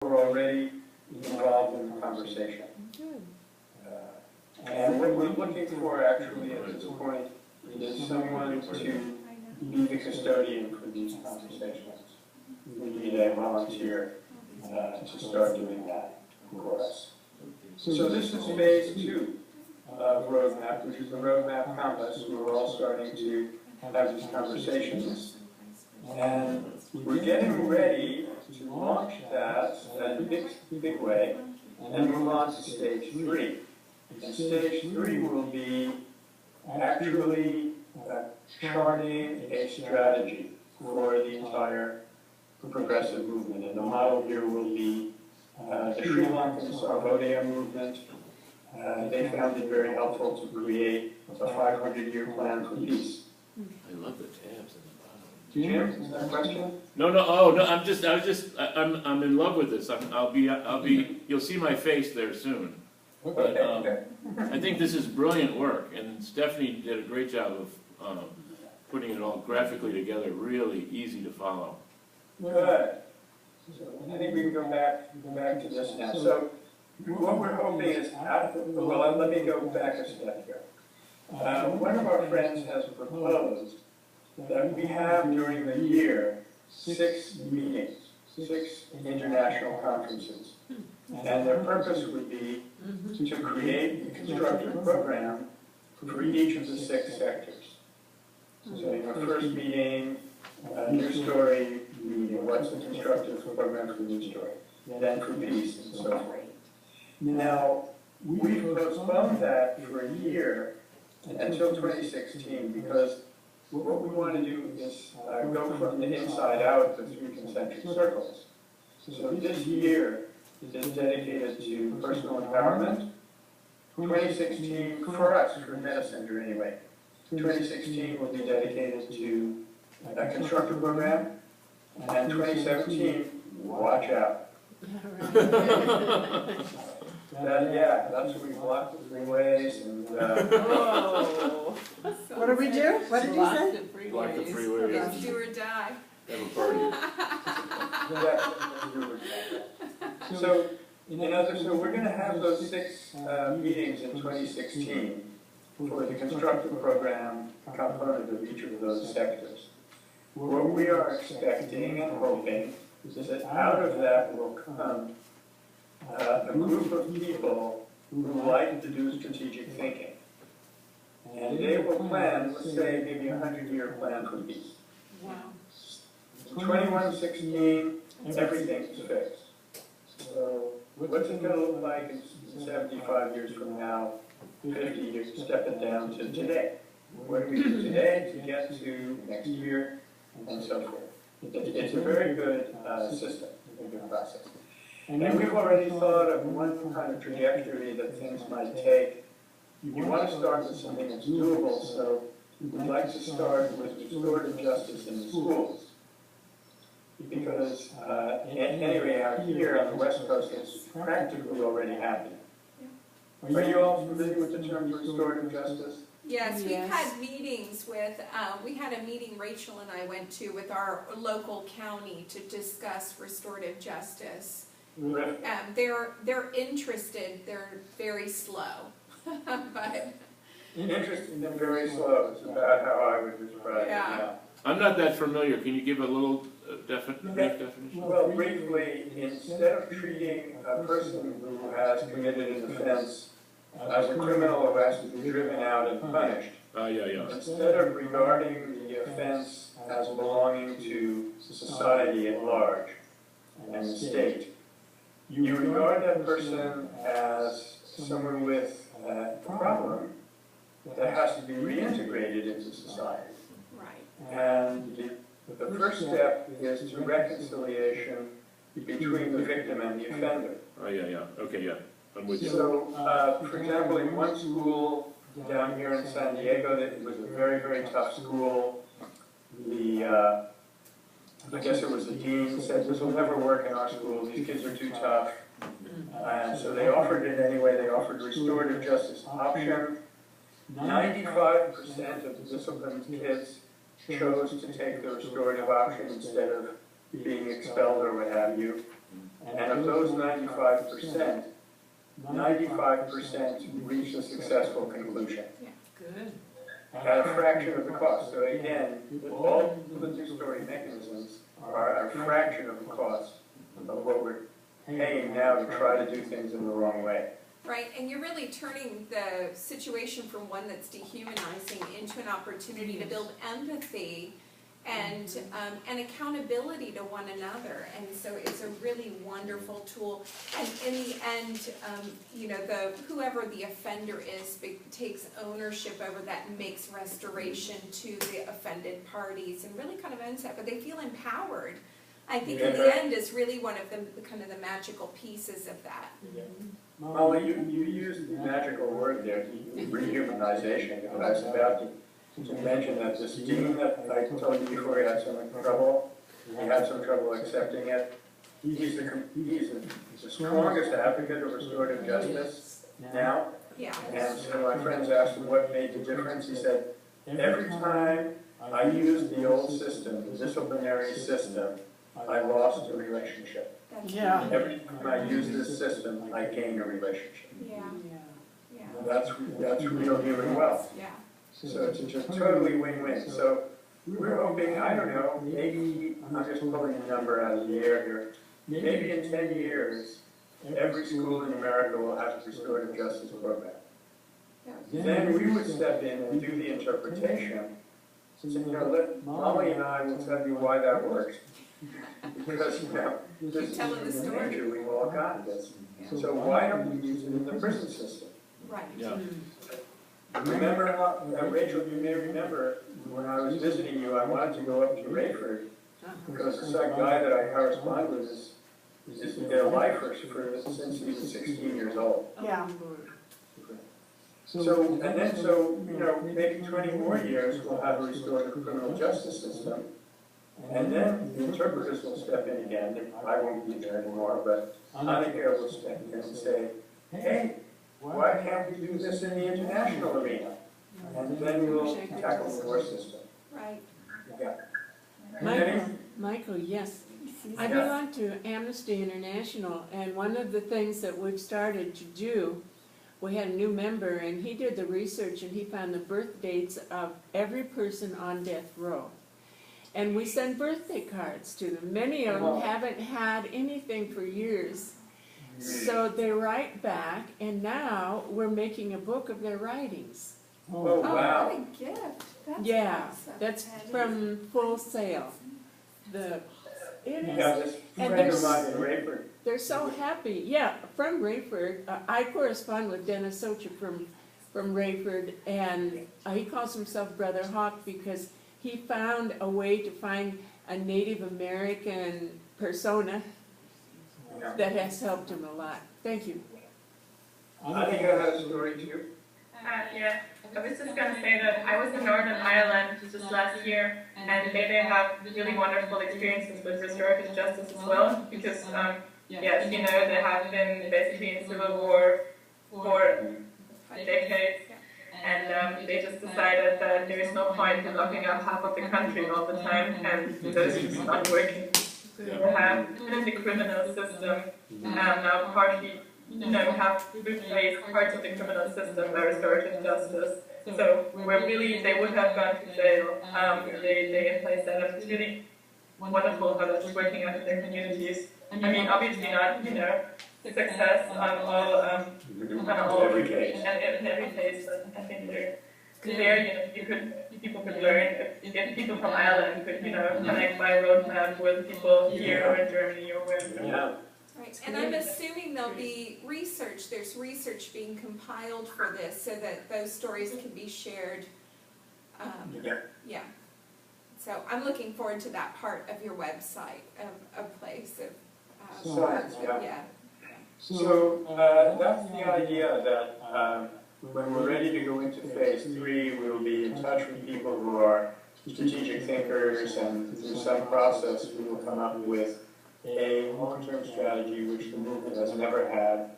were already involved in the conversation. And what we're looking for actually at this point is someone to be the custodian for these conversations. We need a volunteer to start doing that for us. So this is phase 2 of roadmap, which is the roadmap compass. We're all starting to have these conversations. And we're getting ready to launch that in a big way and move on to stage 3. And stage 3 will be actually charting a strategy for the entire progressive movement. And the model here will be the Sri Lankan Sarvodaya movement. They found it very helpful to create a 500-year plan for peace. I love the tabs in the bottom. Jim, is that a question? No, I'm in love with this. I'll be, you'll see my face there soon. But I think this is brilliant work, and Stephanie did a great job of putting it all graphically together, really easy to follow. Good. So I think we can go back to this now. So what we're hoping is, well, let me go back a step here. One of our friends has proposed that we have during the year 6 meetings, 6 international conferences. And their purpose would be to create a constructive program for each of the 6 sectors. So your first meeting, news story, meeting, what's the constructive program for news story, then for peace, and so forth. Now, we've postponed that for a year until 2016 because what we want to do is go from the inside out the 3 concentric circles. So this year is dedicated to personal empowerment. 2016, for us, for MetaCenter anyway, 2016 will be dedicated to a constructive program, and 2017, watch out. That's what we block the freeways and. What do we do? What did you say? Block the freeways. It's do or die. Have a party. So we're going to have those 6 meetings in 2016 for the constructive program component of each of those sectors. What we are expecting and hoping is that out of that will come a group of people who like to do strategic thinking. And they will plan, let's say, maybe a 100-year plan for peace. Wow. 2116, everything's fixed. So what's it going to look like in 75 years from now, 50 years, step it down to today? What do we do today to get to next year, and so forth? It's a very good system, a good process. And we've already thought of one kind of trajectory that things might take. You want to start with something that's doable, so we'd like to start with restorative justice in the schools. Because anyway, out here on the West Coast, it's practically already happening. Are you all familiar with the term restorative justice? Yes, we've had meetings with, we had a meeting Rachel and I went to with our local county to discuss restorative justice. They're interested, they're very slow, but. Interested and very slow is about how I would describe it now. I'm not that familiar. Can you give a little brief definition? Well, briefly, instead of treating a person who has committed an offense as a criminal who has to be driven out and punished, instead of regarding the offense as belonging to society at large and the state, you regard that person as someone with a problem that has to be reintegrated into society. Right. And the first step is to reconciliation between the victim and the offender. I'm with you. So, for example, in one school down here in San Diego, it was a very, very tough school. I guess it was the dean said, this will never work in our school, these kids are too tough. And so they offered it anyway, they offered restorative justice option. 95% of the disciplined kids chose to take the restorative option instead of being expelled or what have you. And of those 95%, 95% reached a successful conclusion Good. at a fraction of the cost. So again, all the two-story mechanisms are a fraction of the cost of what we're paying now to try to do things in the wrong way. Right, and you're really turning the situation from one that's dehumanizing into an opportunity to build empathy and accountability to one another. And so it's a really wonderful tool. And in the end, you know, whoever the offender is takes ownership over that and makes restoration to the offended parties and really kind of owns that, but they feel empowered. I think in the end is really one of the kind of the magical pieces of that. Molly, you used the magical word there, rehumanization. And I was about to mention that this dean that I told you before he had some trouble, he had some trouble accepting it. He's the strongest advocate of restorative justice now. Yeah. And so my friends asked him what made the difference. He said, every time I used the old system, the disciplinary system, I lost a relationship. Yeah. Every time I use this system, I gain a relationship. Yeah. Yeah. That's real human wealth. Yeah. So it's just totally win-win. So we're hoping, I don't know, maybe, I'm just pulling a number out of the air here, maybe in 10 years, every school in America will have a restorative justice program. Then we would step in and do the interpretation. So, you know, Molly and I will tell you why that works. Because, you know, this is the danger we've all got this. So why don't we use it in the prison system? Right. Yeah. Remember, Rachel, you may remember, when I was visiting you, I wanted to go up to Rayford, because this guy that I correspond with is their lifer since he was 16 years old. Yeah. So, you know, maybe 20 more years we'll have a restorative criminal justice system, and then the interpreters will step in again. I won't be there anymore, but Monica will step in and say, hey, why can't we do this in the international arena? And then we'll tackle the war system. Right. Yeah. Michael, yes. I Yeah. belong to Amnesty International, and one of the things that we've started to do, we had a new member, and he did the research, and he found the birth dates of every person on death row. And we send birthday cards to them. Many of them haven't had anything for years. So they write back, and now we're making a book of their writings. Oh, wow. What a gift. That's Yeah, awesome. that's from Full Sail. It Yeah, is. this And friend of there's- mine in Rayford. They're so happy. Yeah, from Rayford. I correspond with Dennis Socha from Rayford, and he calls himself Brother Hawk because he found a way to find a Native American persona Yeah. that has helped him a lot. Thank you. I think I had a story too. Yeah, I was just going to say that I was in Northern Ireland just last year, and they have really wonderful experiences with restorative justice as well, because, yes, you know, they have been basically in civil war for decades, and they just decided that there is no point in locking up half of the country all the time, and this is just not working. They have in the criminal system now partly, you know, have replaced parts of the criminal system by restorative justice. So we're really, they would have gone to jail. They in place that, and it's really wonderful how that's working out in their communities. I mean, obviously not, you know, success on all Every case. and in every case, but I think there, you know, people could learn if people from Ireland could, you know, connect by roadmap with people here or in Germany or wherever. Yeah. Right, and I'm assuming there'll be research, there's research being compiled for this so that those stories can be shared. Yeah. Yeah. So I'm looking forward to that part of your website, of a place of, Science, yeah. yeah. So that's the idea that when we're ready to go into phase 3, we will be in touch with people who are strategic thinkers, and through some process we will come up with a long-term strategy which the movement has never had.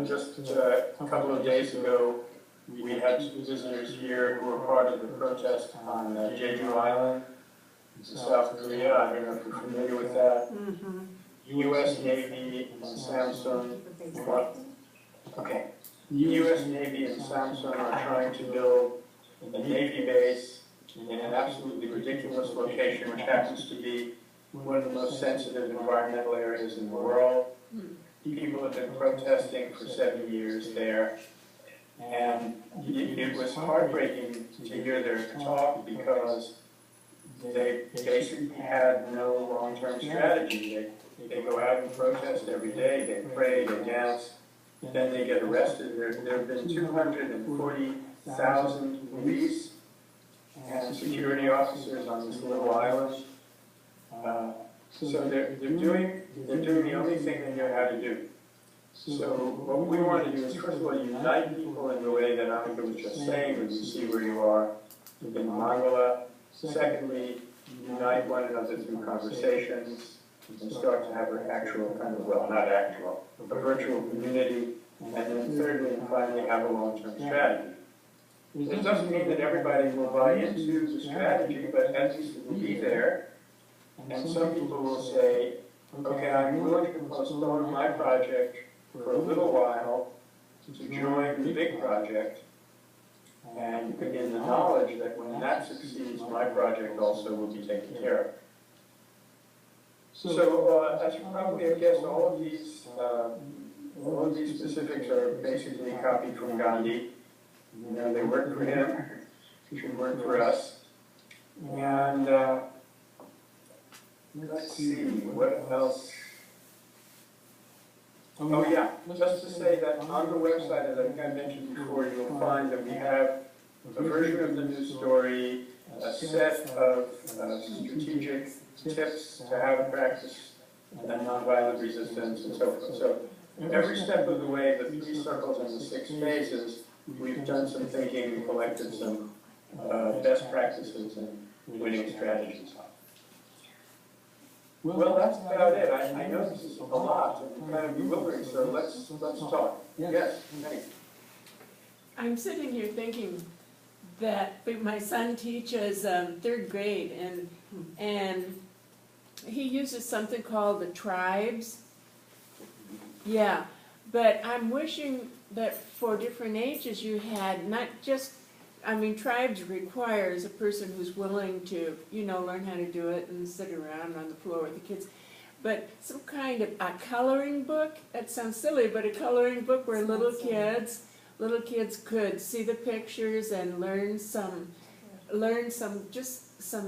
Just a couple of days ago, we had some visitors here who were part of the protest on Jeju Island in South Korea. I don't know if you're familiar with that. Mm-hmm. U.S. Navy and Samsung, okay, the U.S. Navy and Samsung are trying to build a Navy base in an absolutely ridiculous location, which happens to be one of the most sensitive environmental areas in the world. People have been protesting for 7 years there, and it was heartbreaking to hear their talk because they basically had no long-term strategy. They go out and protest every day, they pray, they dance, then they get arrested. There have been 240,000 police and security officers on this little island. So they're doing the only thing they know how to do. So what we want to do is, first of all, unite people in the way that Annika was just saying, when you see where you are in Mangala. Secondly, unite one another through conversations and start to have an actual kind of, well, not actual, a virtual community. And then thirdly and finally, have a long-term strategy. It doesn't mean that everybody will buy into the strategy, but at least it will be there. And some people will say, okay, I'm willing to postpone my project for a little while to join the big project, and in the knowledge that when that succeeds, my project also will be taken care of. So, as you probably have guessed, all of these specifics are basically copied from Gandhi. You know, they work for him, should work for us. And let's see, what else? Oh yeah, just to say that on the website, as I mentioned before, you'll find that we have a version of the news story, a set of strategic tips to how to practice nonviolent resistance and so forth. So every step of the way, the 3 circles and the 6 phases, we've done some thinking and collected some best practices and winning strategies. Well, that's about it. I know this is a lot and kind of bewildering, so let's talk. Yes, thanks. I'm sitting here thinking that my son teaches 3rd grade, and he uses something called the tribes. Yeah, but I'm wishing that for different ages you had not just, I mean, tribes requires a person who's willing to, you know, learn how to do it and sit around on the floor with the kids. But some kind of a coloring book, that sounds silly, but a coloring book where little kids could see the pictures and learn some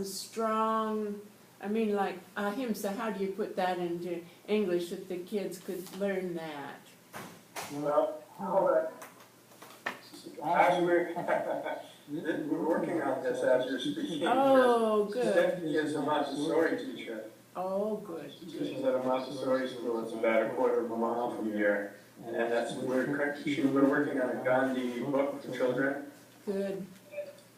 strong, I mean, like ahimsa, how do you put that into English that the kids could learn that? Well, hold on. As we're working on this as you're speaking. Oh, good. Stephanie is a Montessori teacher. Oh, good. She teaches at a Montessori school. It's about a quarter of a mile from here. And we're working on a Gandhi book for children. Good.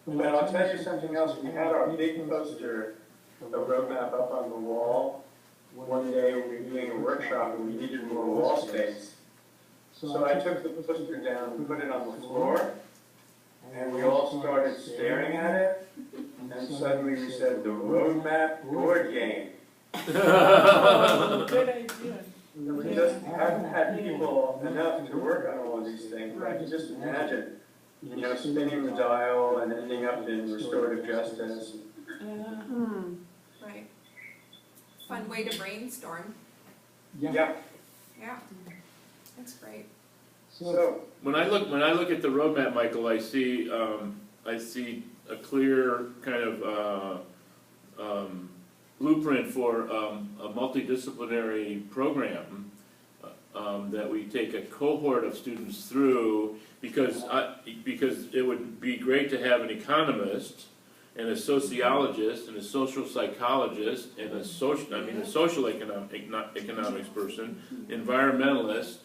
But I'll tell you something else. We had our big poster, the roadmap up on the wall. One day we were doing a workshop and we needed more wall space. So I took the poster down and put it on the floor. And we all started staring at it. And suddenly we said, the roadmap board game. Oh, good idea. We just haven't had people enough to work on all of these things. But I can just imagine, you know, spinning the dial and ending up in restorative justice. Right. Fun way to brainstorm. Yeah. Yeah. That's great. So When I look at the roadmap, Michael, I see a clear kind of blueprint for a multidisciplinary program that we take a cohort of students through, because it would be great to have an economist and a sociologist and a social psychologist and a social economics person, environmentalist,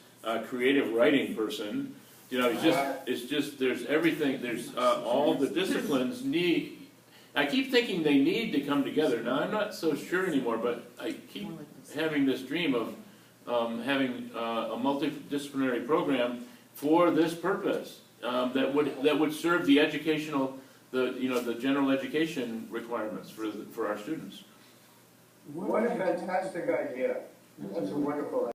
creative writing person. You know, it's just there's everything. There's all the disciplines need. I keep thinking they need to come together. Now I'm not so sure anymore, but I keep having this dream of having a multidisciplinary program for this purpose that would serve the educational, the general education requirements for our students. what a fantastic idea. That's a wonderful